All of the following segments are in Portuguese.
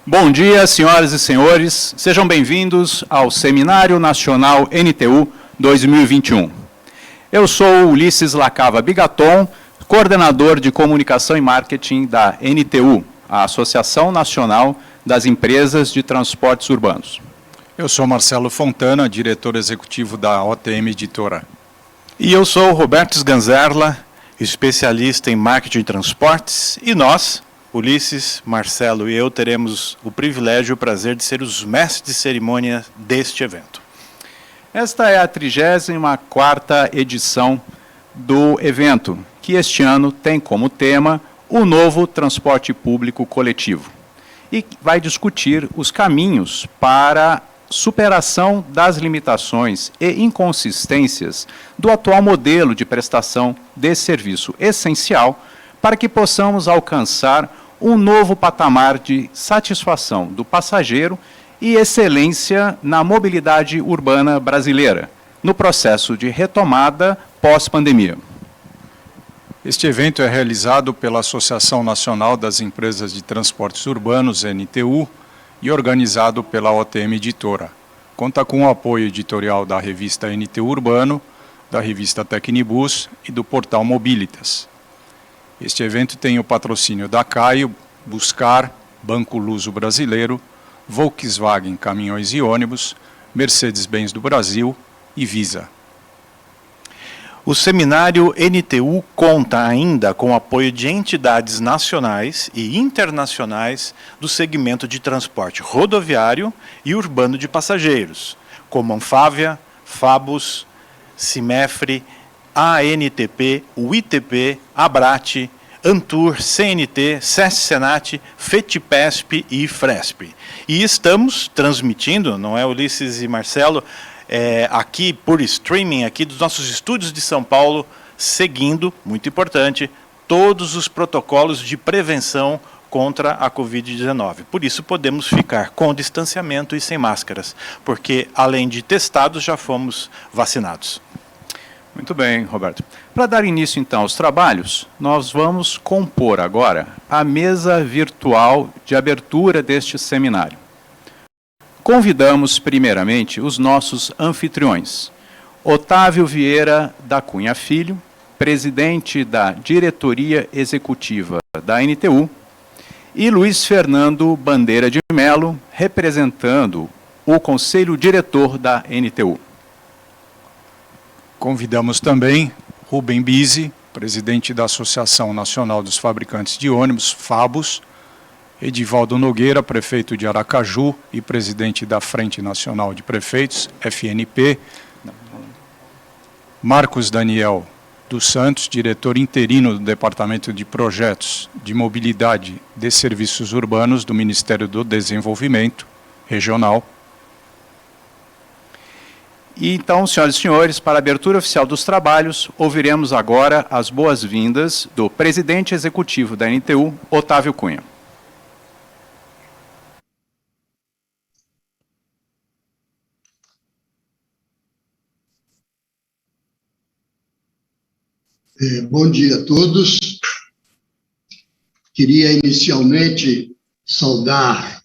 Bom dia, senhoras e senhores. Sejam bem-vindos ao Seminário Nacional NTU 2021. Eu sou Ulisses Lacava Bigaton, coordenador de Comunicação e Marketing da NTU, a Associação Nacional das Empresas de Transportes Urbanos. Eu sou Marcelo Fontana, diretor executivo da OTM Editora. E eu sou Roberto Sganzerla, especialista em marketing de transportes, e nós, Ulisses, Marcelo e eu, teremos o privilégio e o prazer de ser os mestres de cerimônia deste evento. Esta é a 34ª edição do evento, que este ano tem como tema o novo transporte público coletivo. E vai discutir os caminhos para superação das limitações e inconsistências do atual modelo de prestação desse serviço essencial para que possamos alcançar um novo patamar de satisfação do passageiro e excelência na mobilidade urbana brasileira, no processo de retomada pós-pandemia. Este evento é realizado pela Associação Nacional das Empresas de Transportes Urbanos, NTU, e organizado pela OTM Editora. Conta com o apoio editorial da revista NTU Urbano, da revista Tecnibus e do portal Mobilitas. Este evento tem o patrocínio da Caio, Buscar, Banco Luso Brasileiro, Volkswagen Caminhões e Ônibus, Mercedes-Benz do Brasil e Visa. O seminário NTU conta ainda com o apoio de entidades nacionais e internacionais do segmento de transporte rodoviário e urbano de passageiros, como Anfávia, Fabus, Cimefre, ANTP, UITP, Abrat, Antur, CNT, SESC-Senat, FETIPESP e FRESP. E estamos transmitindo, não é, Ulisses e Marcelo, aqui por streaming, aqui dos nossos estúdios de São Paulo, seguindo, muito importante, todos os protocolos de prevenção contra a Covid-19. Por isso podemos ficar com distanciamento e sem máscaras, porque além de testados, já fomos vacinados. Muito bem, Roberto. Para dar início, então, aos trabalhos, nós vamos compor agora a mesa virtual de abertura deste seminário. Convidamos, primeiramente, os nossos anfitriões. Otávio Vieira da Cunha Filho, presidente da Diretoria Executiva da NTU, e Luiz Fernando Bandeira de Melo, representando o Conselho Diretor da NTU. Convidamos também Rubem Bisi, presidente da Associação Nacional dos Fabricantes de Ônibus, FABUS, Edivaldo Nogueira, prefeito de Aracaju e presidente da Frente Nacional de Prefeitos, FNP, Marcos Daniel dos Santos, diretor interino do Departamento de Projetos de Mobilidade de Serviços Urbanos do Ministério do Desenvolvimento Regional. E então, senhoras e senhores, para a abertura oficial dos trabalhos, ouviremos agora as boas-vindas do presidente executivo da NTU, Otávio Cunha. Bom dia a todos. Queria inicialmente saudar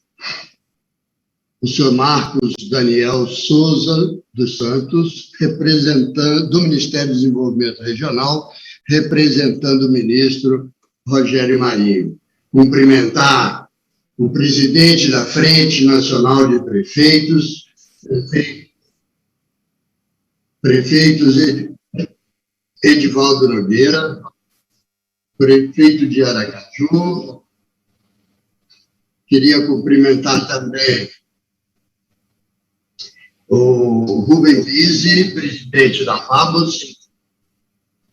o senhor Marcos Daniel Souza dos Santos, representante do Ministério do Desenvolvimento Regional, representando o ministro Rogério Marinho. Cumprimentar o presidente da Frente Nacional de Prefeitos, prefeitos Edivaldo Nogueira, prefeito de Aracaju. Queria cumprimentar também o Rubem Bisi, presidente da FABUS,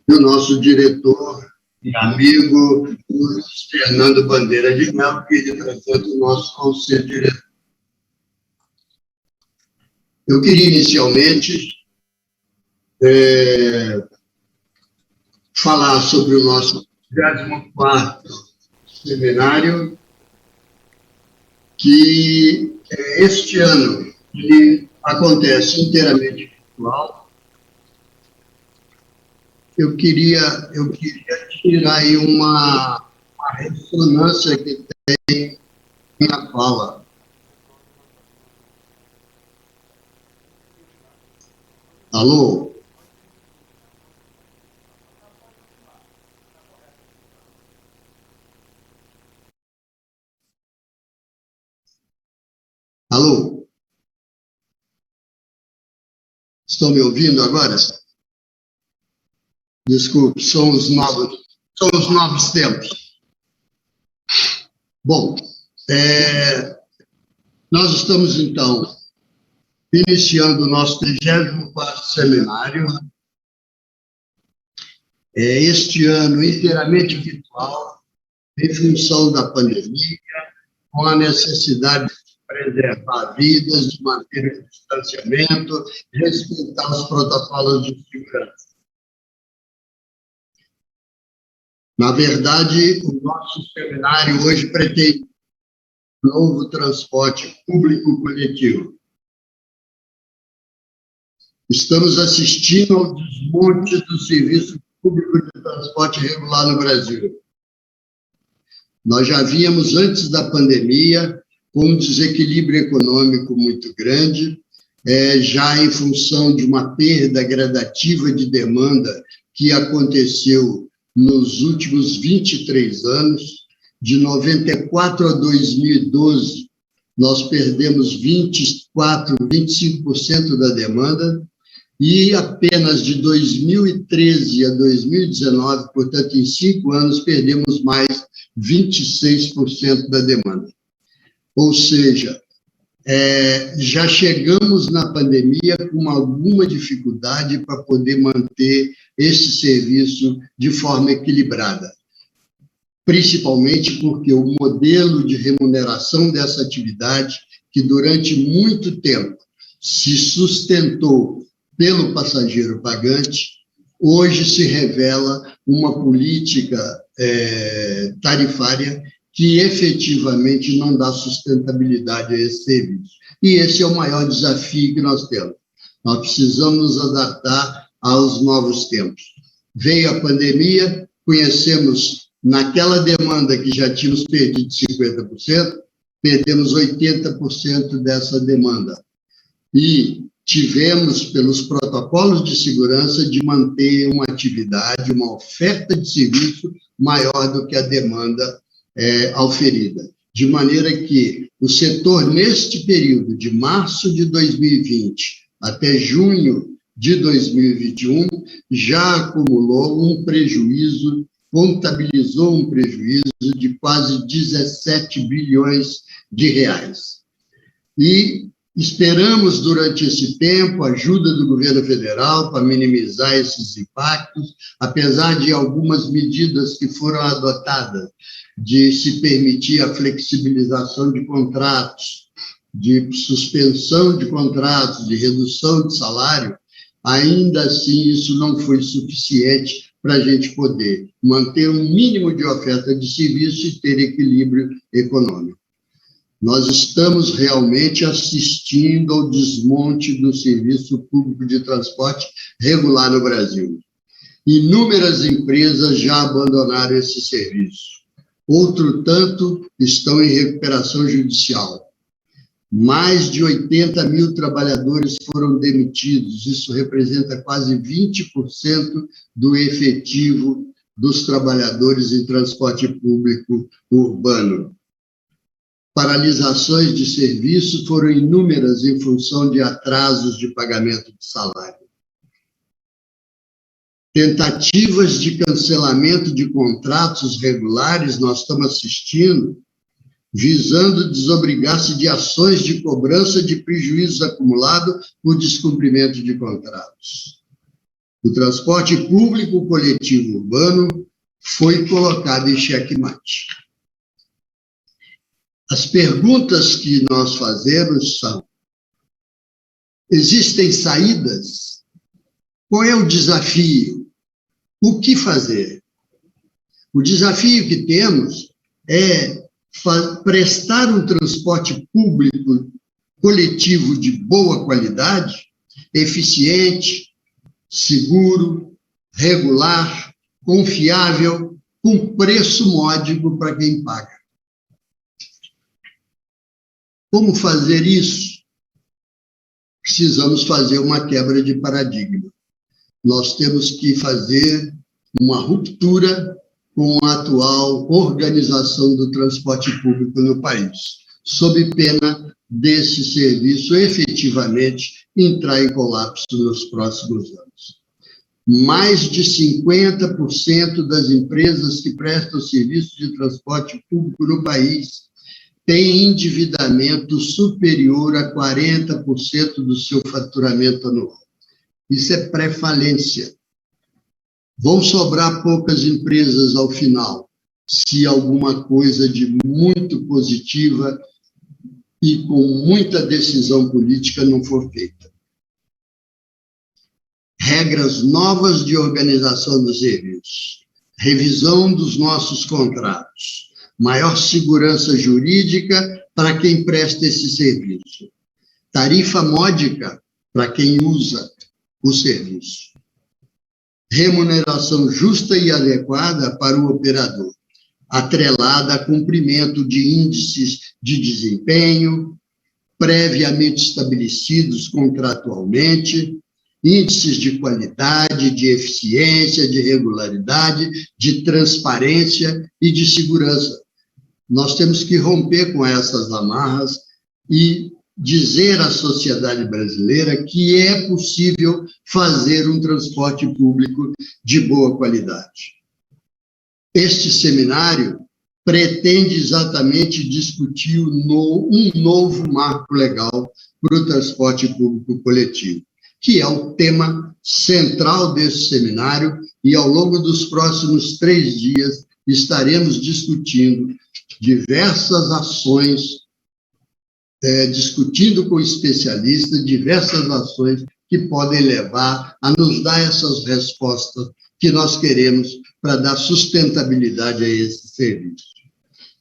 e o nosso diretor e amigo, Luiz Fernando Bandeira de Melo, que representa o nosso conselho diretor. Eu queria inicialmente falar sobre o nosso 24º seminário, que este ano ele acontece inteiramente virtual. Eu queria tirar aí uma ressonância que tem minha fala. Alô? Alô? Estão me ouvindo agora? Desculpe, são os novos tempos. Bom, nós estamos, então, iniciando o nosso 34º seminário, este ano inteiramente virtual, em função da pandemia, com a necessidade de preservar vidas, de manter o distanciamento, respeitar os protocolos de segurança. Na verdade, o nosso seminário hoje pretende um novo transporte público coletivo. Estamos assistindo ao desmonte do serviço público de transporte regular no Brasil. Nós já víamos, antes da pandemia, um desequilíbrio econômico muito grande, já em função de uma perda gradativa de demanda que aconteceu nos últimos 23 anos. De 94 a 2012, nós perdemos 25% da demanda, e apenas de 2013 a 2019, portanto, em 5 anos, perdemos mais 26% da demanda. Ou seja, já chegamos na pandemia com alguma dificuldade para poder manter esse serviço de forma equilibrada, principalmente porque o modelo de remuneração dessa atividade, que durante muito tempo se sustentou pelo passageiro pagante, hoje se revela uma política tarifária que efetivamente não dá sustentabilidade a esse serviço. E esse é o maior desafio que nós temos. Nós precisamos nos adaptar aos novos tempos. Veio a pandemia, conhecemos naquela demanda que já tínhamos perdido 50%, perdemos 80% dessa demanda. E tivemos, pelos protocolos de segurança, de manter uma atividade, uma oferta de serviço maior do que a demanda auferida. De maneira que o setor, neste período, de março de 2020 até junho de 2021, já acumulou um prejuízo, contabilizou um prejuízo de quase 17 bilhões de reais. E esperamos, durante esse tempo, a ajuda do governo federal para minimizar esses impactos, apesar de algumas medidas que foram adotadas, de se permitir a flexibilização de contratos, de suspensão de contratos, de redução de salário. Ainda assim, isso não foi suficiente para a gente poder manter um mínimo de oferta de serviço e ter equilíbrio econômico. Nós estamos realmente assistindo ao desmonte do serviço público de transporte regular no Brasil. Inúmeras empresas já abandonaram esse serviço. Outro tanto estão em recuperação judicial. Mais de 80 mil trabalhadores foram demitidos. Isso representa quase 20% do efetivo dos trabalhadores em transporte público urbano. Paralisações de serviço foram inúmeras em função de atrasos de pagamento de salário. Tentativas de cancelamento de contratos regulares nós estamos assistindo, visando desobrigar-se de ações de cobrança de prejuízos acumulados por descumprimento de contratos. O transporte público coletivo urbano foi colocado em xeque-mate. As perguntas que nós fazemos são: existem saídas? Qual é o desafio? O que fazer? O desafio que temos é prestar um transporte público coletivo de boa qualidade, eficiente, seguro, regular, confiável, com preço módico para quem paga. Como fazer isso? Precisamos fazer uma quebra de paradigma. Nós temos que fazer uma ruptura com a atual organização do transporte público no país, sob pena desse serviço efetivamente entrar em colapso nos próximos anos. Mais de 50% das empresas que prestam serviço de transporte público no país têm endividamento superior a 40% do seu faturamento anual. Isso é pré-falência. Vão sobrar poucas empresas ao final, se alguma coisa de muito positiva e com muita decisão política não for feita. Regras novas de organização dos serviços, revisão dos nossos contratos, maior segurança jurídica para quem presta esse serviço, tarifa módica para quem usa o serviço, remuneração justa e adequada para o operador, atrelada a cumprimento de índices de desempenho, previamente estabelecidos contratualmente, índices de qualidade, de eficiência, de regularidade, de transparência e de segurança. Nós temos que romper com essas amarras e dizer à sociedade brasileira que é possível fazer um transporte público de boa qualidade. Este seminário pretende exatamente discutir um novo marco legal para o transporte público coletivo, que é o tema central desse seminário, e ao longo dos próximos 3 dias estaremos discutindo diversas ações, discutindo com especialistas diversas ações que podem levar a nos dar essas respostas que nós queremos para dar sustentabilidade a esse serviço.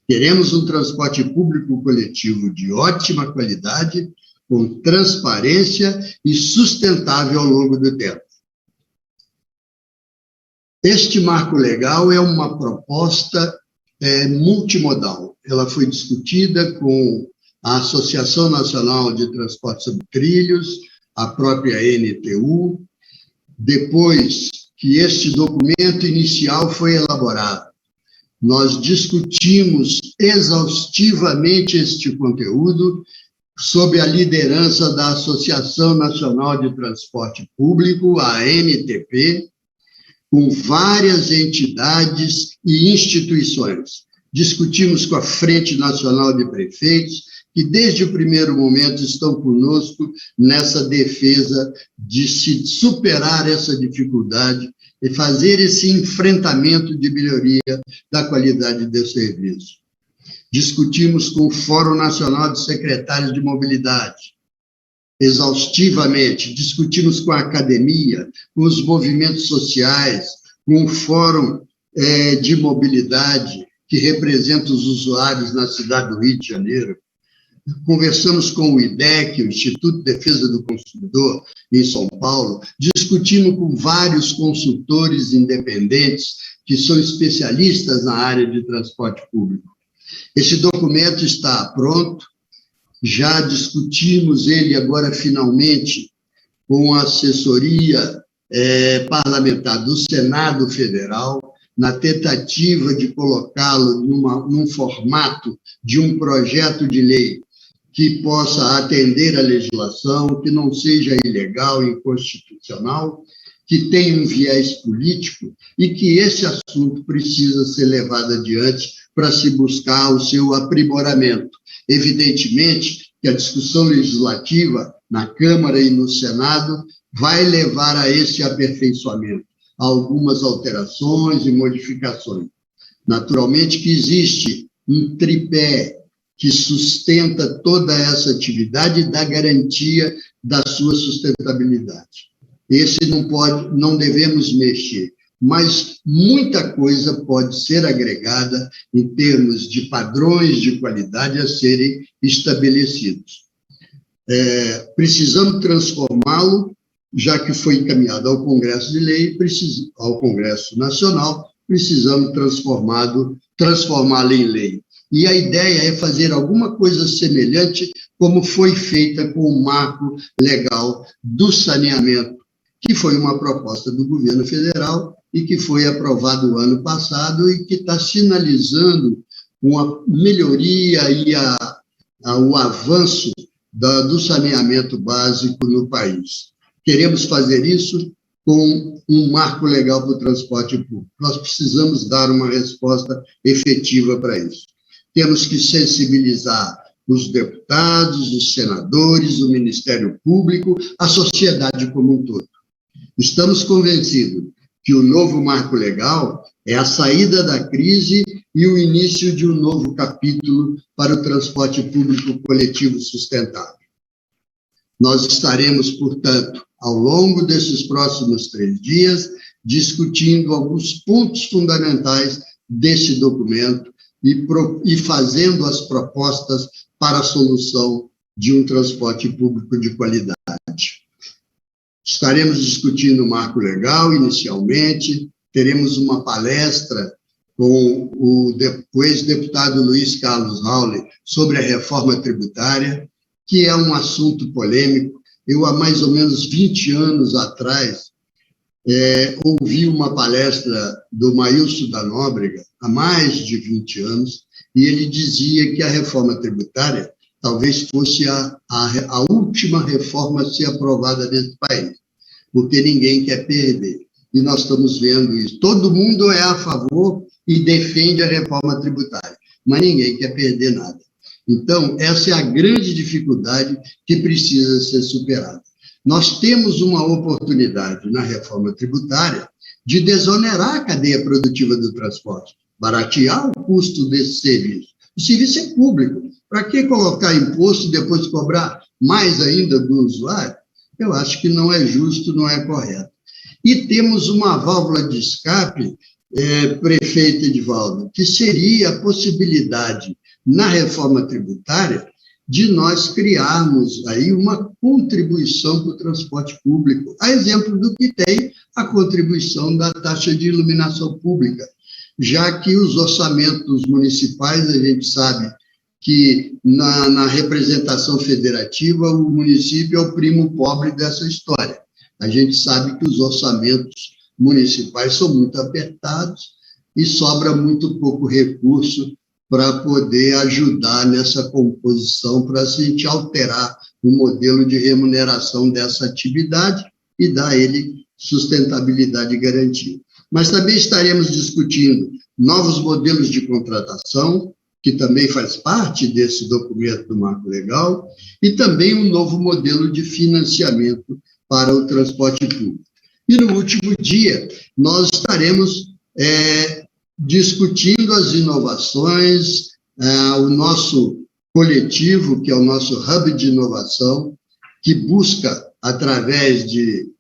Queremos um transporte público coletivo de ótima qualidade, com transparência e sustentável ao longo do tempo. Este marco legal é uma proposta multimodal. Ela foi discutida com a Associação Nacional de Transporte sobre Trilhos, a própria NTU. Depois que este documento inicial foi elaborado, nós discutimos exaustivamente este conteúdo sob a liderança da Associação Nacional de Transporte Público, a ANTP, com várias entidades e instituições. Discutimos com a Frente Nacional de Prefeitos, que desde o primeiro momento estão conosco nessa defesa de se superar essa dificuldade e fazer esse enfrentamento de melhoria da qualidade do serviço. Discutimos com o Fórum Nacional de Secretários de Mobilidade, exaustivamente. Discutimos com a academia, com os movimentos sociais, com o Fórum de Mobilidade, que representa os usuários na cidade do Rio de Janeiro. Conversamos com o IDEC, o Instituto de Defesa do Consumidor, em São Paulo. Discutimos com vários consultores independentes que são especialistas na área de transporte público. Esse documento está pronto, já discutimos ele agora finalmente com a assessoria parlamentar do Senado Federal, na tentativa de colocá-lo num formato de um projeto de lei que possa atender à legislação, que não seja ilegal e inconstitucional, que tenha um viés político e que esse assunto precisa ser levado adiante para se buscar o seu aprimoramento. Evidentemente que a discussão legislativa na Câmara e no Senado vai levar a esse aperfeiçoamento, a algumas alterações e modificações. Naturalmente que existe um tripé que sustenta toda essa atividade e dá garantia da sua sustentabilidade. Esse não devemos mexer, mas muita coisa pode ser agregada em termos de padrões de qualidade a serem estabelecidos. Precisamos transformá-lo, já que foi encaminhado ao Congresso de Lei, ao Congresso Nacional, precisamos transformá-lo em lei. e a ideia é fazer alguma coisa semelhante como foi feita com o marco legal do saneamento, que foi uma proposta do governo federal e que foi aprovado o ano passado e que está sinalizando uma melhoria e o avanço do saneamento básico no país. Queremos fazer isso com um marco legal para o transporte público. Nós precisamos dar uma resposta efetiva para isso. Temos que sensibilizar os deputados, os senadores, o Ministério Público, a sociedade como um todo. Estamos convencidos que o novo marco legal é a saída da crise e o início de um novo capítulo para o transporte público coletivo sustentável. Nós estaremos, portanto, ao longo desses próximos 3 dias, discutindo alguns pontos fundamentais desse documento e fazendo as propostas para a solução de um transporte público de qualidade. Estaremos discutindo o marco legal, inicialmente, teremos uma palestra com o ex-deputado Luiz Carlos Raule sobre a reforma tributária, que é um assunto polêmico. Eu, há mais ou menos 20 anos atrás, ouvi uma palestra do Maílson da Nóbrega, há mais de 20 anos, e ele dizia que a reforma tributária talvez fosse a última reforma a ser aprovada nesse país, porque ninguém quer perder. E nós estamos vendo isso. Todo mundo é a favor e defende a reforma tributária, mas ninguém quer perder nada. Então, essa é a grande dificuldade que precisa ser superada. Nós temos uma oportunidade na reforma tributária de desonerar a cadeia produtiva do transporte, baratear o custo desse serviço. O serviço é público. Para que colocar imposto e depois cobrar mais ainda do usuário? Eu acho que não é justo, não é correto. E temos uma válvula de escape, prefeito Edivaldo, que seria a possibilidade, na reforma tributária, de nós criarmos aí uma contribuição para o transporte público, a exemplo do que tem a contribuição da taxa de iluminação pública, já que os orçamentos municipais, a gente sabe que na representação federativa o município é o primo pobre dessa história. A gente sabe que os orçamentos municipais são muito apertados e sobra muito pouco recurso para poder ajudar nessa composição, para a gente alterar o modelo de remuneração dessa atividade e dar a ele sustentabilidade e garantia. Mas também estaremos discutindo novos modelos de contratação, que também faz parte desse documento do Marco Legal, e também um novo modelo de financiamento para o transporte público. E no último dia, nós estaremos discutindo as inovações, o nosso coletivo, que é o nosso hub de inovação, que busca, através de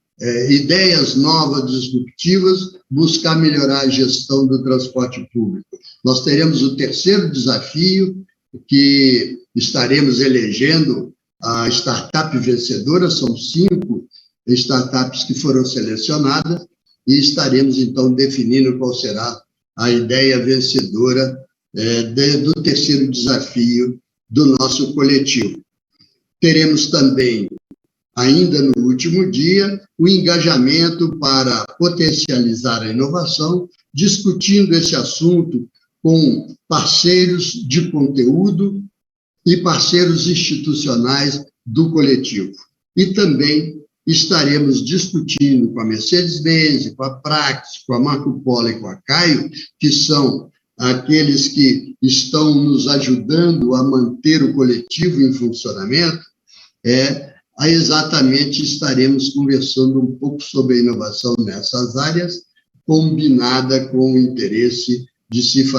ideias novas, disruptivas, buscar melhorar a gestão do transporte público. Nós teremos o 3º desafio, que estaremos elegendo a startup vencedora, são 5 startups que foram selecionadas, e estaremos, então, definindo qual será a ideia vencedora do 3º desafio do nosso coletivo. Teremos também, ainda no último dia, o engajamento para potencializar a inovação, discutindo esse assunto com parceiros de conteúdo e parceiros institucionais do coletivo. E também estaremos discutindo com a Mercedes-Benz, com a Praxis, com a Marco Polo e com a Caio, que são aqueles que estão nos ajudando a manter o coletivo em funcionamento, exatamente estaremos conversando um pouco sobre a inovação nessas áreas, combinada com o interesse de se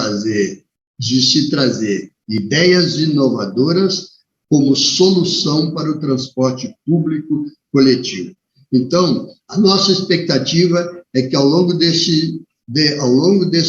trazer ideias inovadoras como solução para o transporte público coletivo. Então, a nossa expectativa é que ao longo desse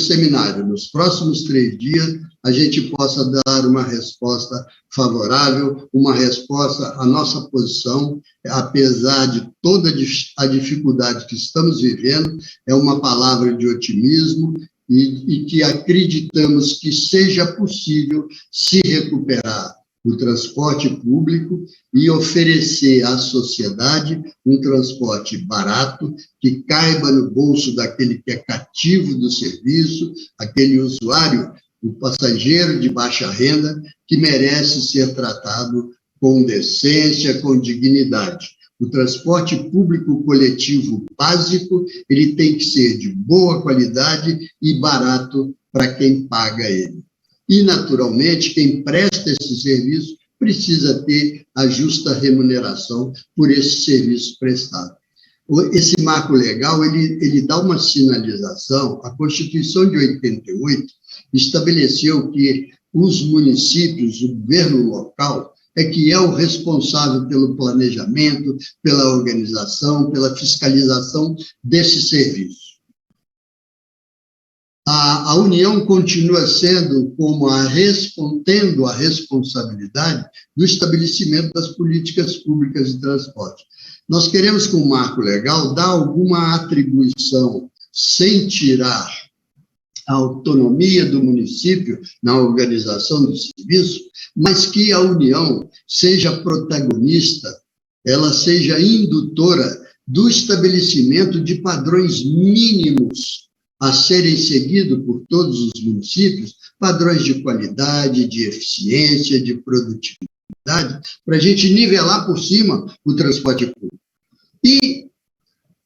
seminário, nos próximos 3 dias, a gente possa dar uma resposta favorável, uma resposta à nossa posição, apesar de toda a dificuldade que estamos vivendo, é uma palavra de otimismo e que acreditamos que seja possível se recuperar o transporte público e oferecer à sociedade um transporte barato, que caiba no bolso daquele que é cativo do serviço, aquele usuário, o passageiro de baixa renda, que merece ser tratado com decência, com dignidade. O transporte público coletivo básico, ele tem que ser de boa qualidade e barato para quem paga ele. E, naturalmente, quem presta esse serviço precisa ter a justa remuneração por esse serviço prestado. Esse marco legal, ele dá uma sinalização. A Constituição de 88 estabeleceu que os municípios, o governo local, é que é o responsável pelo planejamento, pela organização, pela fiscalização desse serviço. A União continua sendo tendo a responsabilidade do estabelecimento das políticas públicas de transporte. Nós queremos, com o marco legal, dar alguma atribuição sem tirar a autonomia do município na organização do serviço, mas que a União seja protagonista, ela seja indutora do estabelecimento de padrões mínimos a serem seguidos por todos os municípios, padrões de qualidade, de eficiência, de produtividade, para a gente nivelar por cima o transporte público. E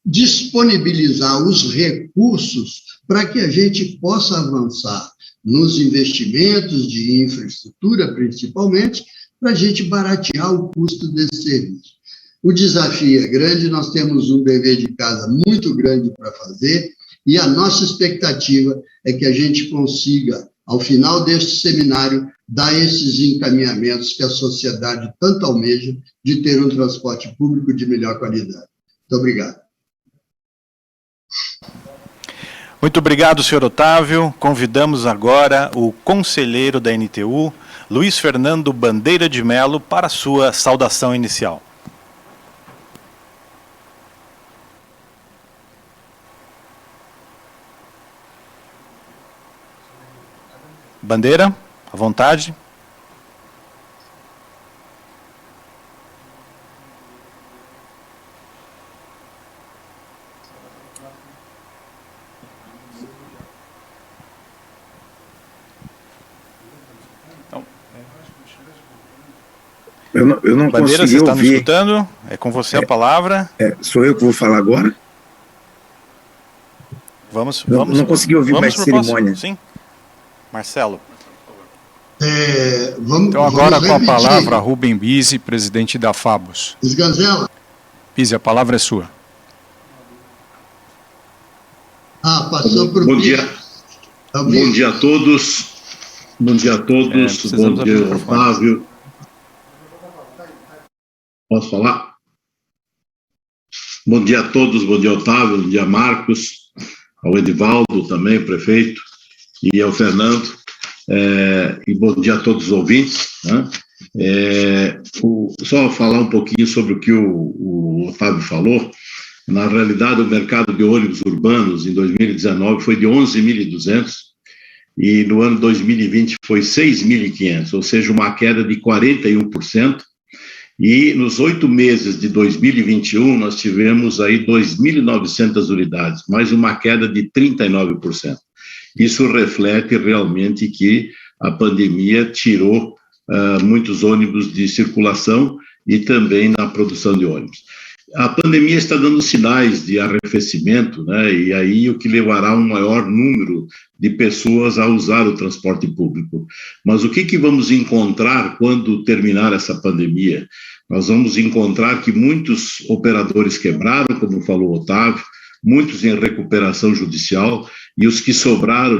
disponibilizar os recursos para que a gente possa avançar nos investimentos de infraestrutura, principalmente, para a gente baratear o custo desse serviço. O desafio é grande, nós temos um dever de casa muito grande para fazer, e a nossa expectativa é que a gente consiga, ao final deste seminário, dar esses encaminhamentos que a sociedade tanto almeja de ter um transporte público de melhor qualidade. Muito obrigado. Muito obrigado, senhor Otávio. Convidamos agora o conselheiro da NTU, Luiz Fernando Bandeira de Mello, para a sua saudação inicial. Bandeira, à vontade. Eu não Bandeira, consegui você está ouvir. me escutando? É com você a palavra. Sou eu que vou falar agora? Não consegui ouvir mais cerimônia. Sim. Marcelo. Então agora com a palavra, Rubem Bise, presidente da FABUS. Sganzella. Bise, a palavra é sua. Passou para o... Bom dia. Bom dia a todos. Bom dia a todos. Bom dia, Otávio. Posso falar? Bom dia a todos. Bom dia, Otávio. Bom dia, Marcos. Ao Edivaldo também, prefeito. E ao Fernando. E bom dia a todos os ouvintes. Né? Só falar um pouquinho sobre o que o Otávio falou. Na realidade, o mercado de ônibus urbanos em 2019 foi de 11.200 e no ano 2020 foi 6.500, ou seja, uma queda de 41%. E nos 8 meses de 2021, nós tivemos aí 2.900 unidades, mais uma queda de 39%. Isso reflete realmente que a pandemia tirou muitos ônibus de circulação e também na produção de ônibus. A pandemia está dando sinais de arrefecimento, né? E aí o que levará um maior número de pessoas a usar o transporte público. Mas o que vamos encontrar quando terminar essa pandemia? Nós vamos encontrar que muitos operadores quebraram, como falou o Otávio, muitos em recuperação judicial, e os que sobraram,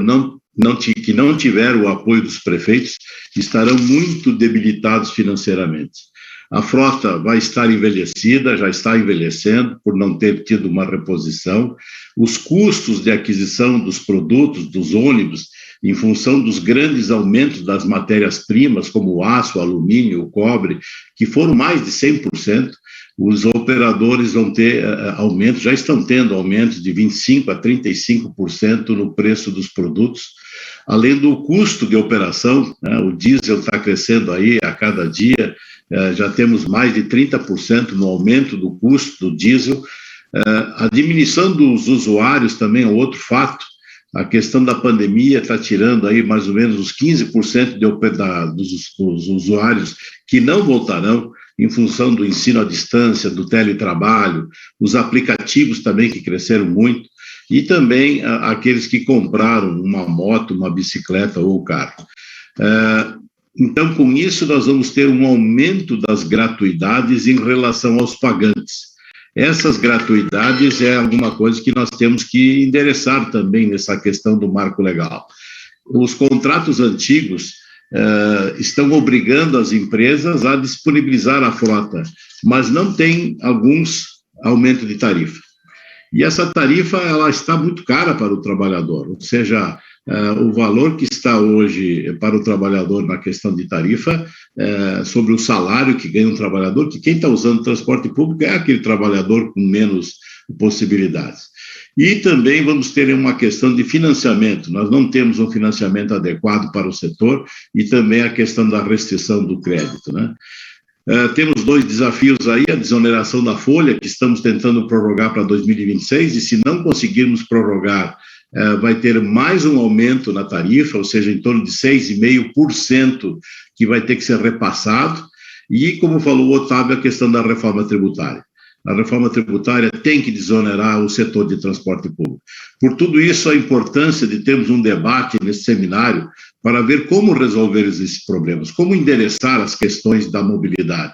que não tiveram o apoio dos prefeitos, estarão muito debilitados financeiramente. A frota vai estar envelhecida, já está envelhecendo, por não ter tido uma reposição. Os custos de aquisição dos produtos, dos ônibus, em função dos grandes aumentos das matérias-primas, como o aço, o alumínio, o cobre, que foram mais de 100%, os operadores vão ter aumentos, já estão tendo aumentos de 25% a 35% no preço dos produtos, além do custo de operação, né? O diesel está crescendo aí a cada dia, já temos mais de 30% no aumento do custo do diesel. A diminuição dos usuários também é outro fato. A questão da pandemia está tirando aí mais ou menos os 15% dos usuários que não voltarão em função do ensino à distância, do teletrabalho, os aplicativos também que cresceram muito, e também aqueles que compraram uma moto, uma bicicleta ou carro. Então, com isso, nós vamos ter um aumento das gratuidades em relação aos pagantes. Essas gratuidades é alguma coisa que nós temos que endereçar também nessa questão do marco legal. Os contratos antigos estão obrigando as empresas a disponibilizar a frota, mas não tem alguns aumento de tarifa. E essa tarifa ela está muito cara para o trabalhador, ou seja, o valor que está hoje para o trabalhador na questão de tarifa, sobre o salário que ganha um trabalhador, que quem está usando transporte público é aquele trabalhador com menos possibilidades. E também vamos ter uma questão de financiamento, nós não temos um financiamento adequado para o setor, e também a questão da restrição do crédito, né? Temos 2 desafios aí, a desoneração da folha, que estamos tentando prorrogar para 2026, e se não conseguirmos prorrogar, vai ter mais um aumento na tarifa, ou seja, em torno de 6,5% que vai ter que ser repassado, e como falou o Otávio, a questão da reforma tributária. A reforma tributária tem que desonerar o setor de transporte público. Por tudo isso, a importância de termos um debate nesse seminário para ver como resolver esses problemas, como endereçar as questões da mobilidade.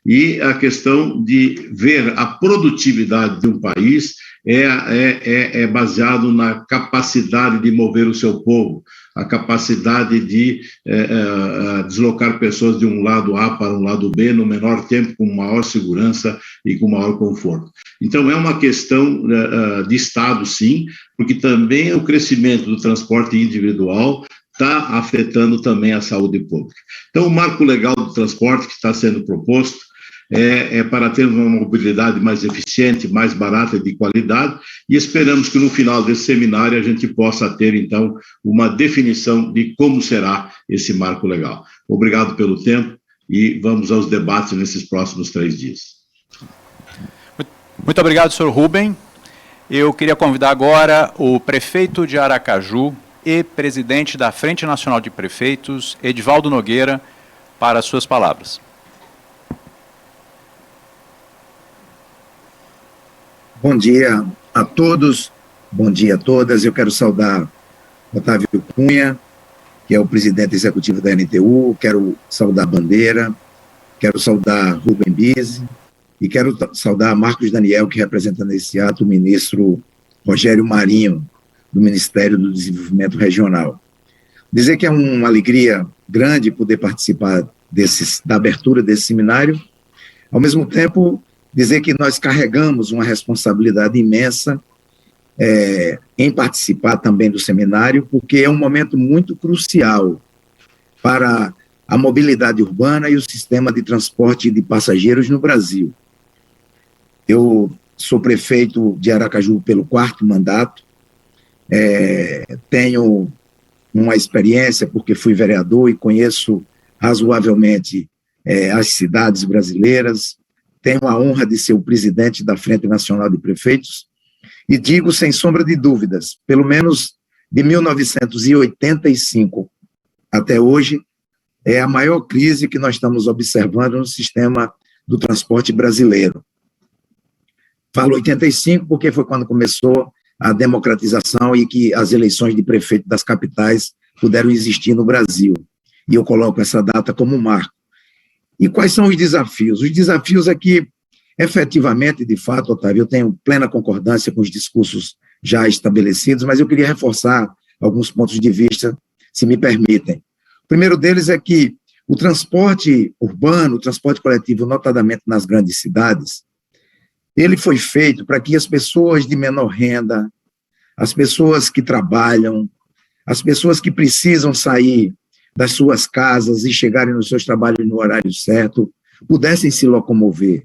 E a questão de ver a produtividade de um país é baseado na capacidade de mover o seu povo, a capacidade de deslocar pessoas de um lado A para um lado B no menor tempo, com maior segurança e com maior conforto. Então, é uma questão de Estado, sim, porque também o crescimento do transporte individual está afetando também a saúde pública. Então, o marco legal do transporte que está sendo proposto é para ter uma mobilidade mais eficiente, mais barata e de qualidade, e esperamos que no final desse seminário a gente possa ter, então, uma definição de como será esse marco legal. Obrigado pelo tempo e vamos aos debates nesses próximos 3 dias. Muito obrigado, senhor Rubem. Eu queria convidar agora o prefeito de Aracaju e presidente da Frente Nacional de Prefeitos, Edivaldo Nogueira, para as suas palavras. Bom dia a todos, bom dia a todas. Eu quero saudar Otávio Cunha, que é o presidente executivo da NTU, quero saudar Bandeira, quero saudar Rubem Bise e quero saudar Marcos Daniel, que representa nesse ato o ministro Rogério Marinho, do Ministério do Desenvolvimento Regional. Dizer que é uma alegria grande poder participar da abertura desse seminário, ao mesmo tempo dizer que nós carregamos uma responsabilidade imensa em participar também do seminário, porque é um momento muito crucial para a mobilidade urbana e o sistema de transporte de passageiros no Brasil. Eu sou prefeito de Aracaju pelo 4º mandato, tenho uma experiência porque fui vereador e conheço razoavelmente as cidades brasileiras, tenho a honra de ser o presidente da Frente Nacional de Prefeitos e digo sem sombra de dúvidas, pelo menos de 1985 até hoje, é a maior crise que nós estamos observando no sistema do transporte brasileiro. Falo 85 porque foi quando começou a democratização e que as eleições de prefeito das capitais puderam existir no Brasil. E eu coloco essa data como marco. E quais são os desafios? Os desafios é que, efetivamente, de fato, Otávio, eu tenho plena concordância com os discursos já estabelecidos, mas eu queria reforçar alguns pontos de vista, se me permitem. O primeiro deles é que o transporte urbano, o transporte coletivo, notadamente nas grandes cidades, ele foi feito para que as pessoas de menor renda, as pessoas que trabalham, as pessoas que precisam sair das suas casas e chegarem nos seus trabalhos no horário certo, pudessem se locomover.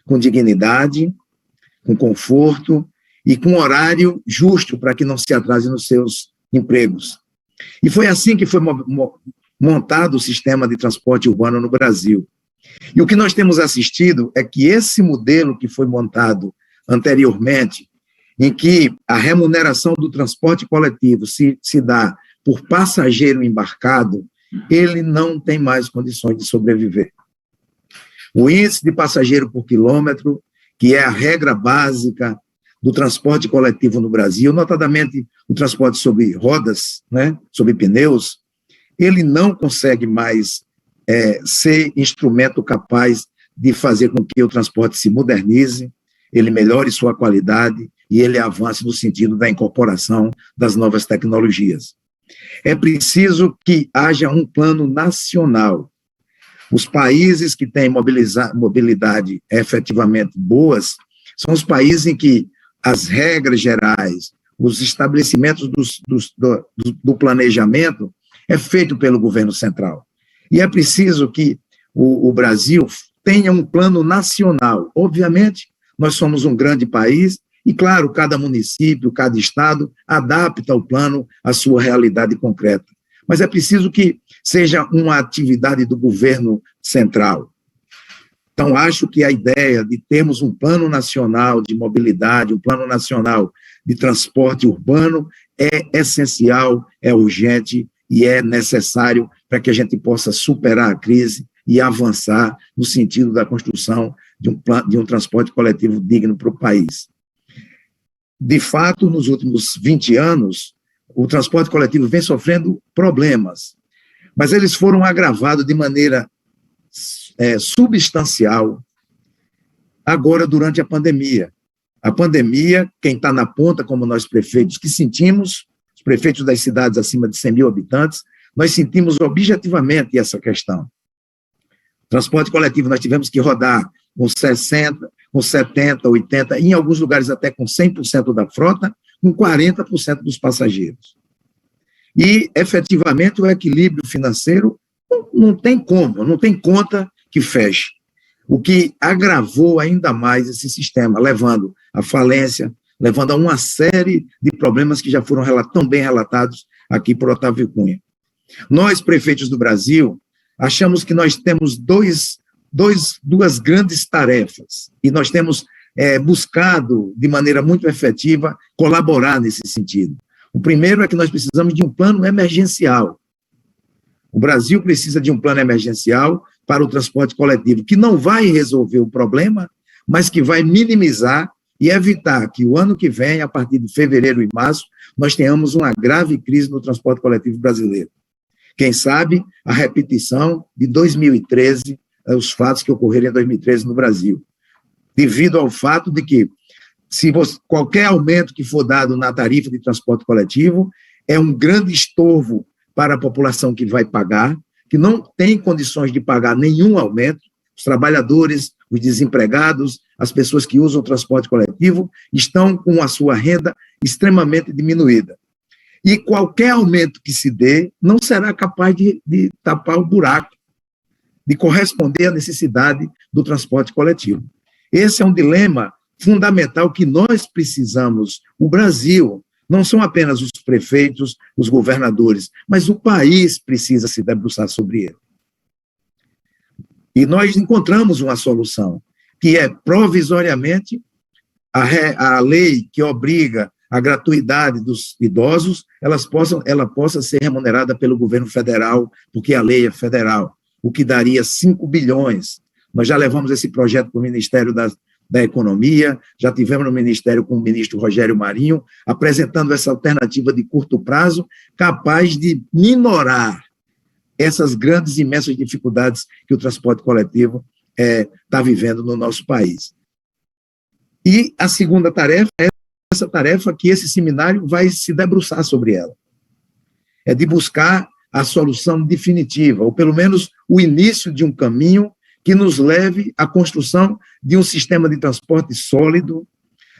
com dignidade, com conforto e com horário justo para que não se atrase nos seus empregos. E foi assim que foi montado o sistema de transporte urbano no Brasil. E o que nós temos assistido é que esse modelo que foi montado anteriormente, em que a remuneração do transporte coletivo se dá por passageiro embarcado, ele não tem mais condições de sobreviver. O índice de passageiro por quilômetro, que é a regra básica do transporte coletivo no Brasil, notadamente o transporte sobre rodas, né, sobre pneus, ele não consegue mais ser instrumento capaz de fazer com que o transporte se modernize, ele melhore sua qualidade e ele avance no sentido da incorporação das novas tecnologias. É preciso que haja um plano nacional. Os países que têm mobilidade efetivamente boas são os países em que as regras gerais, os estabelecimentos do planejamento é feito pelo governo central. E é preciso que o Brasil tenha um plano nacional. Obviamente, nós somos um grande país e, claro, cada município, cada estado adapta o plano à sua realidade concreta. Mas é preciso que seja uma atividade do governo central. Então, acho que a ideia de termos um plano nacional de mobilidade, um plano nacional de transporte urbano é essencial, é urgente e é necessário para que a gente possa superar a crise e avançar no sentido da construção de um transporte coletivo digno para o país. De fato, nos últimos 20 anos, o transporte coletivo vem sofrendo problemas, mas eles foram agravados de maneira substancial agora durante a pandemia. A pandemia, quem está na ponta, como nós prefeitos, que sentimos, os prefeitos das cidades acima de 100 mil habitantes, nós sentimos objetivamente essa questão. Transporte coletivo, nós tivemos que rodar com 60, com 70, 80, em alguns lugares até com 100% da frota, com 40% dos passageiros. E, efetivamente, o equilíbrio financeiro não tem como, não tem conta que feche. O que agravou ainda mais esse sistema, levando à falência, levando a uma série de problemas que já foram tão bem relatados aqui por Otávio Cunha. Nós, prefeitos do Brasil, achamos que nós temos duas grandes tarefas, e nós temos buscado, de maneira muito efetiva, colaborar nesse sentido. O primeiro é que nós precisamos de um plano emergencial. O Brasil precisa de um plano emergencial para o transporte coletivo, que não vai resolver o problema, mas que vai minimizar e evitar que o ano que vem, a partir de fevereiro e março, nós tenhamos uma grave crise no transporte coletivo brasileiro. Quem sabe a repetição de 2013, os fatos que ocorreram em 2013 no Brasil, devido ao fato de que, se qualquer aumento que for dado na tarifa de transporte coletivo, é um grande estorvo para a população que vai pagar, que não tem condições de pagar nenhum aumento, os trabalhadores, os desempregados, as pessoas que usam o transporte coletivo, estão com a sua renda extremamente diminuída. E qualquer aumento que se dê não será capaz de tapar o buraco, de corresponder à necessidade do transporte coletivo. Esse é um dilema fundamental que nós precisamos, o Brasil, não são apenas os prefeitos, os governadores, mas o país precisa se debruçar sobre ele. E nós encontramos uma solução, que é, provisoriamente, a lei que obriga a gratuidade dos idosos, ela possa ser remunerada pelo governo federal, porque a lei é federal, o que daria 5 bilhões. Nós já levamos esse projeto para o Ministério da Economia, já tivemos no Ministério com o ministro Rogério Marinho, apresentando essa alternativa de curto prazo, capaz de minorar essas grandes, imensas dificuldades que o transporte coletivo está vivendo no nosso país. E a segunda tarefa é essa tarefa que esse seminário vai se debruçar sobre ela. É de buscar a solução definitiva, ou pelo menos o início de um caminho que nos leve à construção de um sistema de transporte sólido,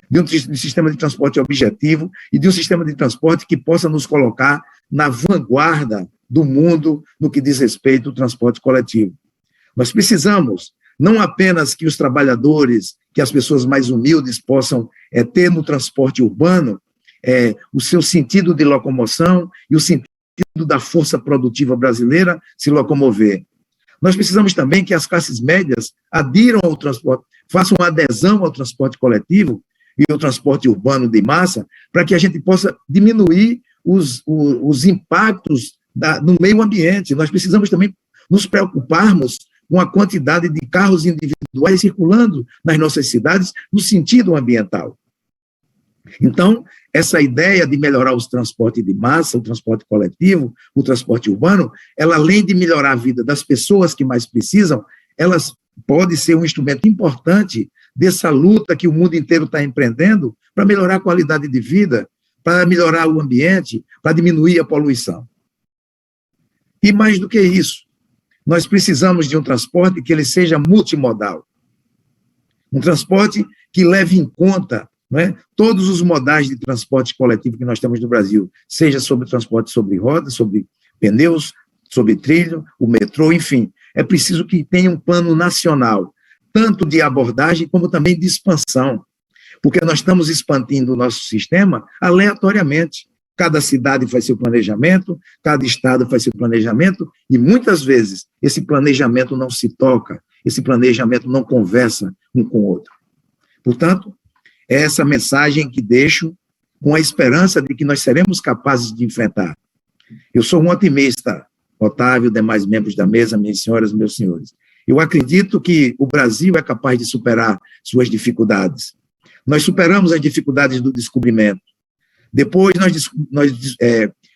de um sistema de transporte objetivo e de um sistema de transporte que possa nos colocar na vanguarda do mundo no que diz respeito ao transporte coletivo. Nós precisamos não apenas que os trabalhadores, que as pessoas mais humildes possam ter no transporte urbano o seu sentido de locomoção e o sentido da força produtiva brasileira se locomover. Nós precisamos também que as classes médias adiram ao transporte, façam adesão ao transporte coletivo e ao transporte urbano de massa, para que a gente possa diminuir os impactos no meio ambiente. Nós precisamos também nos preocuparmos com a quantidade de carros individuais circulando nas nossas cidades no sentido ambiental. Então, essa ideia de melhorar os transportes de massa, o transporte coletivo, o transporte urbano, ela, além de melhorar a vida das pessoas que mais precisam, elas pode ser um instrumento importante dessa luta que o mundo inteiro está empreendendo para melhorar a qualidade de vida, para melhorar o ambiente, para diminuir a poluição. E mais do que isso, nós precisamos de um transporte que ele seja multimodal. Um transporte que leve em conta, todos os modais de transporte coletivo que nós temos no Brasil, seja sobre transporte sobre rodas, sobre pneus, sobre trilho, o metrô, enfim. É preciso que tenha um plano nacional, tanto de abordagem como também de expansão, porque nós estamos expandindo o nosso sistema aleatoriamente. Cada cidade faz seu planejamento, cada estado faz seu planejamento, e muitas vezes esse planejamento não se toca, esse planejamento não conversa um com o outro. Portanto, é essa mensagem que deixo com a esperança de que nós seremos capazes de enfrentar. Eu sou um otimista, Otávio, demais membros da mesa, minhas senhoras, meus senhores. Eu acredito que o Brasil é capaz de superar suas dificuldades. Nós superamos as dificuldades do descobrimento. Depois nós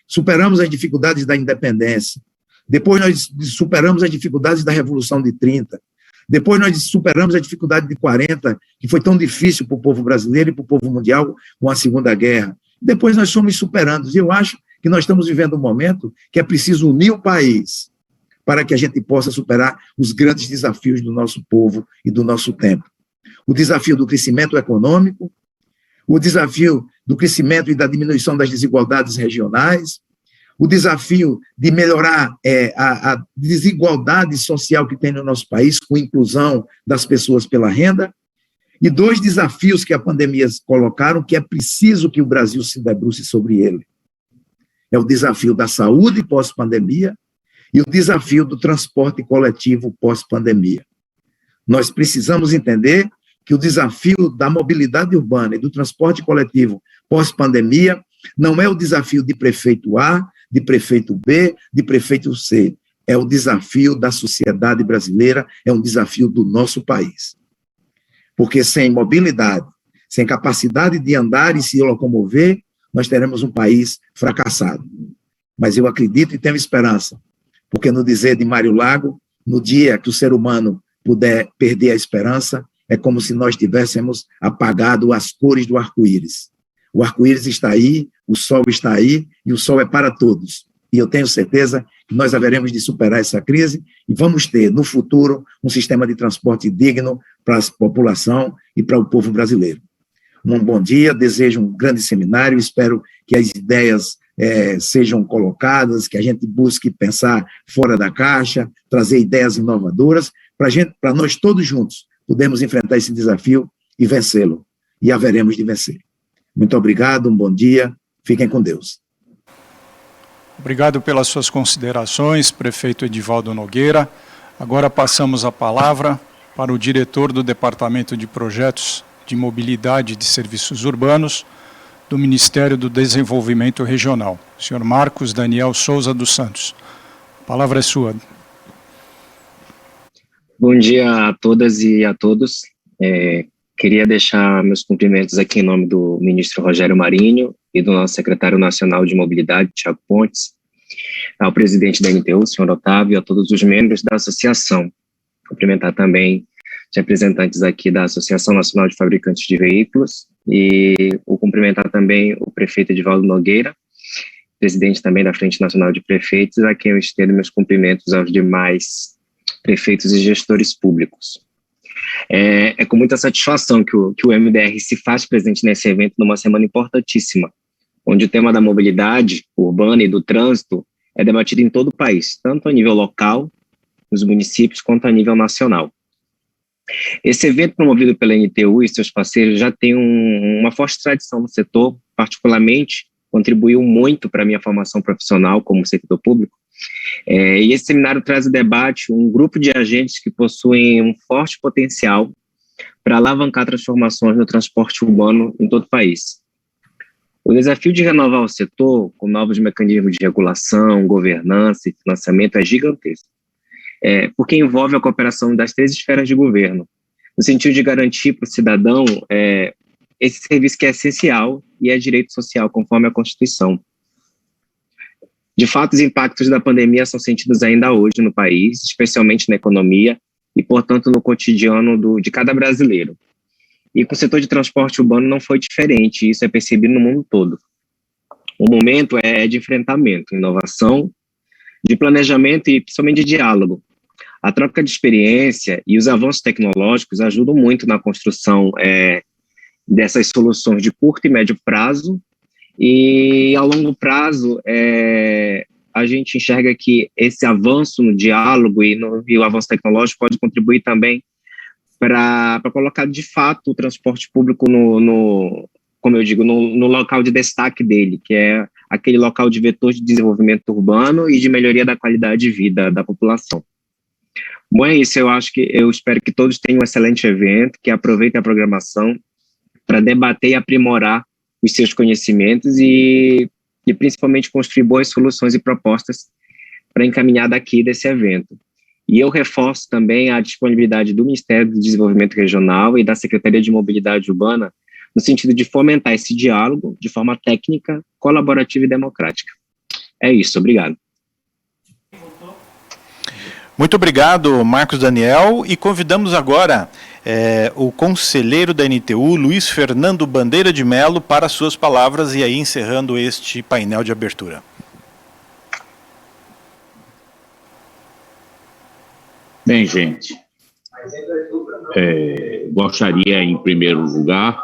superamos as dificuldades da independência. Depois nós superamos as dificuldades da Revolução de 30. Depois nós superamos a dificuldade de 40, que foi tão difícil para o povo brasileiro e para o povo mundial com a Segunda Guerra. Depois nós fomos superando. E eu acho que nós estamos vivendo um momento que é preciso unir o país para que a gente possa superar os grandes desafios do nosso povo e do nosso tempo. O desafio do crescimento econômico, o desafio do crescimento e da diminuição das desigualdades regionais, o desafio de melhorar a desigualdade social que tem no nosso país, com inclusão das pessoas pela renda, e dois desafios que a pandemia colocaram, que é preciso que o Brasil se debruce sobre ele. É o desafio da saúde pós-pandemia e o desafio do transporte coletivo pós-pandemia. Nós precisamos entender que o desafio da mobilidade urbana e do transporte coletivo pós-pandemia não é o desafio de prefeito A, de prefeito B, de prefeito C. É o desafio da sociedade brasileira, é um desafio do nosso país. Porque sem mobilidade, sem capacidade de andar e se locomover, nós teremos um país fracassado. Mas eu acredito e tenho esperança, porque no dizer de Mário Lago, no dia que o ser humano puder perder a esperança, é como se nós tivéssemos apagado as cores do arco-íris. O arco-íris está aí, o sol está aí, e o sol é para todos. E eu tenho certeza que nós haveremos de superar essa crise e vamos ter, no futuro, um sistema de transporte digno para a população e para o povo brasileiro. Um bom dia, desejo um grande seminário, espero que as ideias sejam colocadas, que a gente busque pensar fora da caixa, trazer ideias inovadoras, para nós todos juntos podermos enfrentar esse desafio e vencê-lo. E haveremos de vencer. Muito obrigado, um bom dia, fiquem com Deus. Obrigado pelas suas considerações, prefeito Edivaldo Nogueira. Agora passamos a palavra para o diretor do Departamento de Projetos de Mobilidade e de Serviços Urbanos do Ministério do Desenvolvimento Regional, senhor Marcos Daniel Souza dos Santos. A palavra é sua. Bom dia a todas e a todos. Queria deixar meus cumprimentos aqui em nome do ministro Rogério Marinho e do nosso secretário nacional de Mobilidade, Thiago Pontes, ao presidente da NTU, senhor Otávio, e a todos os membros da associação. Cumprimentar também os representantes aqui da Associação Nacional de Fabricantes de Veículos e cumprimentar também o prefeito Edivaldo Nogueira, presidente também da Frente Nacional de Prefeitos, a quem eu estendo meus cumprimentos aos demais prefeitos e gestores públicos. É com muita satisfação que o MDR se faz presente nesse evento numa semana importantíssima, onde o tema da mobilidade urbana e do trânsito é debatido em todo o país, tanto a nível local, nos municípios, quanto a nível nacional. Esse evento promovido pela NTU e seus parceiros já tem uma forte tradição no setor, particularmente contribuiu muito para a minha formação profissional como servidor público. E esse seminário traz ao debate um grupo de agentes que possuem um forte potencial para alavancar transformações no transporte urbano em todo o país. O desafio de renovar o setor com novos mecanismos de regulação, governança e financiamento é gigantesco, porque envolve a cooperação das 3 esferas de governo, no sentido de garantir para o cidadão esse serviço que é essencial e é direito social, conforme a Constituição. De fato, os impactos da pandemia são sentidos ainda hoje no país, especialmente na economia e, portanto, no cotidiano de cada brasileiro. E com o setor de transporte urbano não foi diferente, isso é percebido no mundo todo. O momento é de enfrentamento, inovação, de planejamento e principalmente de diálogo. A troca de experiência e os avanços tecnológicos ajudam muito na construção dessas soluções de curto e médio prazo, e ao longo prazo a gente enxerga que esse avanço no diálogo e o avanço tecnológico pode contribuir também para colocar de fato o transporte público como eu digo, no local de destaque dele, que é aquele local de vetor de desenvolvimento urbano e de melhoria da qualidade de vida da população. Bom, é isso, eu espero que todos tenham um excelente evento, que aproveitem a programação para debater e aprimorar os seus conhecimentos e principalmente construir boas soluções e propostas para encaminhar daqui desse evento. E eu reforço também a disponibilidade do Ministério do Desenvolvimento Regional e da Secretaria de Mobilidade Urbana no sentido de fomentar esse diálogo de forma técnica, colaborativa e democrática. É isso, obrigado. Muito obrigado, Marcos Daniel, e convidamos agora o conselheiro da NTU, Luiz Fernando Bandeira de Mello, para suas palavras, e aí encerrando este painel de abertura. Bem, gente, gostaria, em primeiro lugar,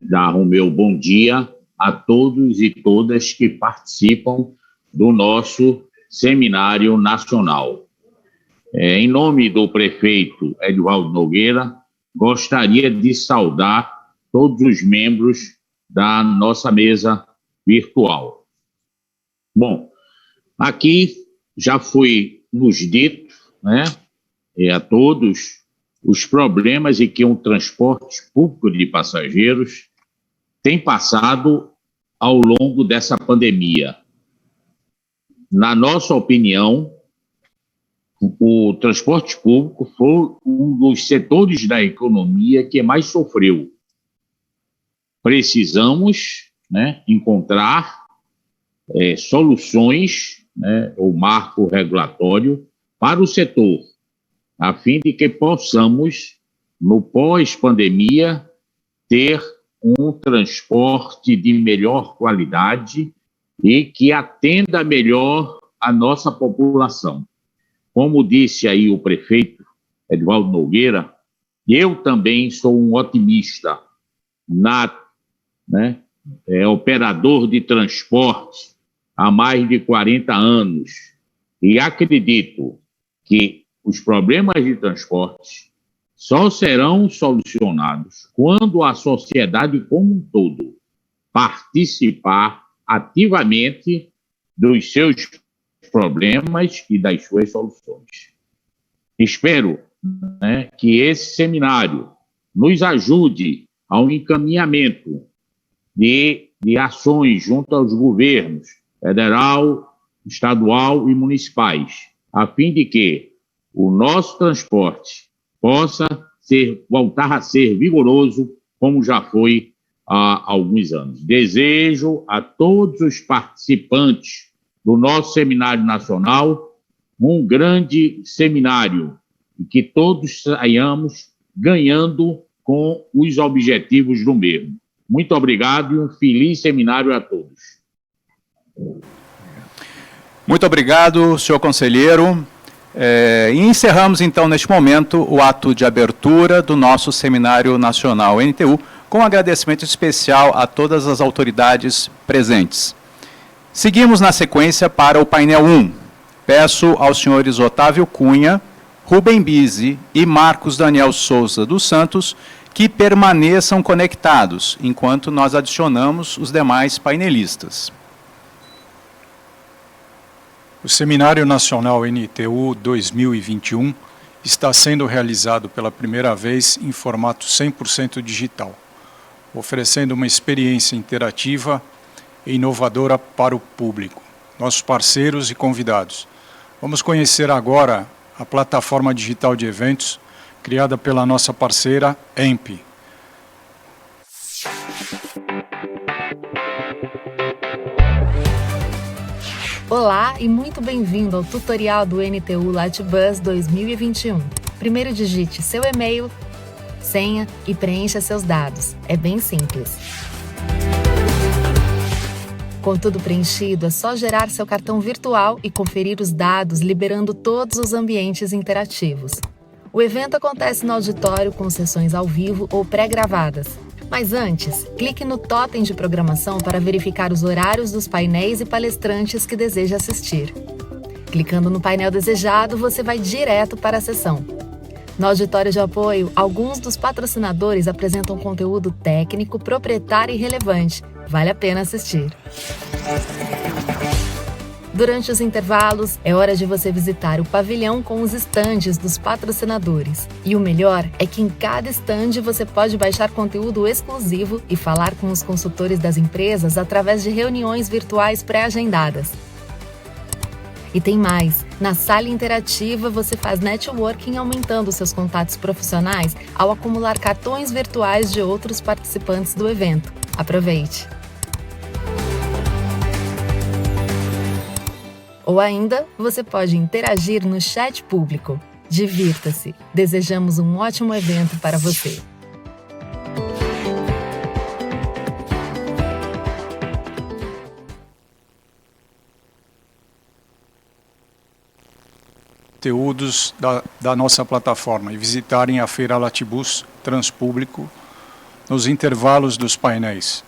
dar o meu bom dia a todos e todas que participam do nosso seminário nacional. Em nome do prefeito Edivaldo Nogueira, gostaria de saudar todos os membros da nossa mesa virtual. Bom, aqui já foi nos dito, a todos os problemas em que um transporte público de passageiros tem passado ao longo dessa pandemia. Na nossa opinião, o transporte público foi um dos setores da economia que mais sofreu. Precisamos encontrar soluções, ou marco regulatório para o setor, a fim de que possamos, no pós-pandemia, ter um transporte de melhor qualidade e que atenda melhor a nossa população. Como disse aí o prefeito Edivaldo Nogueira, eu também sou um otimista operador de transporte há mais de 40 anos e acredito que os problemas de transporte só serão solucionados quando a sociedade como um todo participar ativamente dos seus problemas e das suas soluções. Espero que esse seminário nos ajude ao encaminhamento de ações junto aos governos federal, estadual e municipais, a fim de que o nosso transporte possa voltar a ser vigoroso, como já foi há alguns anos. Desejo a todos os participantes do nosso seminário nacional um grande seminário e que todos saiamos ganhando com os objetivos do mesmo. Muito obrigado e um feliz seminário a todos. Muito obrigado, senhor conselheiro. E encerramos, então, neste momento, o ato de abertura do nosso Seminário Nacional NTU, com um agradecimento especial a todas as autoridades presentes. Seguimos na sequência para o painel 1. Peço aos senhores Otávio Cunha, Rubem Bise e Marcos Daniel Souza dos Santos, que permaneçam conectados, enquanto nós adicionamos os demais painelistas. O Seminário Nacional NTU 2021 está sendo realizado pela primeira vez em formato 100% digital, oferecendo uma experiência interativa e inovadora para o público, nossos parceiros e convidados. Vamos conhecer agora a plataforma digital de eventos criada pela nossa parceira EMP. Olá e muito bem-vindo ao tutorial do NTU Latbus 2021. Primeiro digite seu e-mail, senha e preencha seus dados. É bem simples. Com tudo preenchido, é só gerar seu cartão virtual e conferir os dados, liberando todos os ambientes interativos. O evento acontece no auditório com sessões ao vivo ou pré-gravadas. Mas antes, clique no totem de programação para verificar os horários dos painéis e palestrantes que deseja assistir. Clicando no painel desejado, você vai direto para a sessão. No auditório de apoio, alguns dos patrocinadores apresentam conteúdo técnico, proprietário e relevante. Vale a pena assistir. Durante os intervalos, é hora de você visitar o pavilhão com os estandes dos patrocinadores. E o melhor é que em cada estande você pode baixar conteúdo exclusivo e falar com os consultores das empresas através de reuniões virtuais pré-agendadas. E tem mais, na sala interativa você faz networking aumentando seus contatos profissionais ao acumular cartões virtuais de outros participantes do evento. Aproveite! Ou ainda, você pode interagir no chat público. Divirta-se! Desejamos um ótimo evento para você! Conteúdos da nossa plataforma e visitarem a Feira Latibus Transpúblico nos intervalos dos painéis.